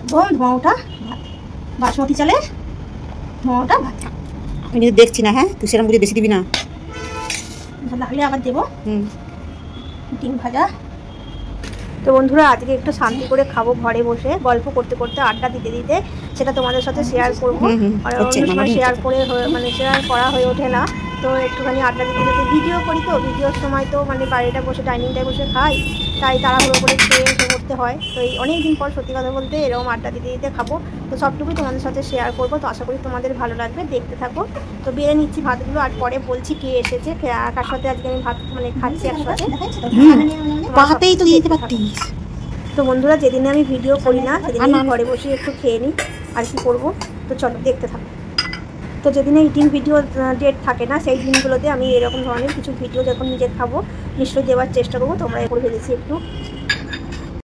একদম ধোঁয়া ওঠা ভাত, বাসমতি চালের ধোঁয়া ওঠা ভাত। আমি কিন্তু দেখছি না, হ্যাঁ তুই সেরকম বুঝে বেশি দিবি না, লাগলে আবার দেবো। ডিম ভাজা। তো বন্ধুরা আজকে একটু শান্তি করে খাবো ঘরে বসে, গল্প করতে করতে, আড্ডা দিতে দিতে, সেটা তোমাদের সাথে শেয়ার করবো। আর অন্য সময় শেয়ার করে মানে শেয়ার করা হয়ে ওঠে না। তো একটুখানি আড্ডা দিতে দিতে ভিডিও করি, তো ভিডিওর সময় তো মানে বাড়িটা বসে ডাইনিংটায় বসে খাই, তাই তাড়াহুড়ো করে খেয়ে করতে হয়। তো এই অনেক দিন পর সত্যি কথা বলতে এরকম আড্ডা দিতে দিতে খাবো, তো সবটুকুই তোমাদের সাথে শেয়ার করবো। তো আশা করি তোমাদের ভালো লাগবে, দেখতে থাকো। তো বেড়ে নিচ্ছি ভাতগুলো, আর পরে বলছি কে এসেছে, কার সাথে আজকে আমি ভাত মানে খাচ্ছি একসাথে। পাহাতেই তো দিতে পারতিস। তো বন্ধুরা যেদিনে আমি ভিডিও করি না সেদিন ঘরে বসে একটু খেয়ে নিই, আর কি করবো। তো চলো দেখতে থাকো। তো যেদিনে ইটিং ভিডিও ডেট থাকে না সেই দিনগুলোতে আমি এরকম ধরনের কিছু ভিডিও যখন নিজে খাবো নিশ্চয়ই দেওয়ার চেষ্টা করবো। তোমরা এরপর ভেবেছি একটু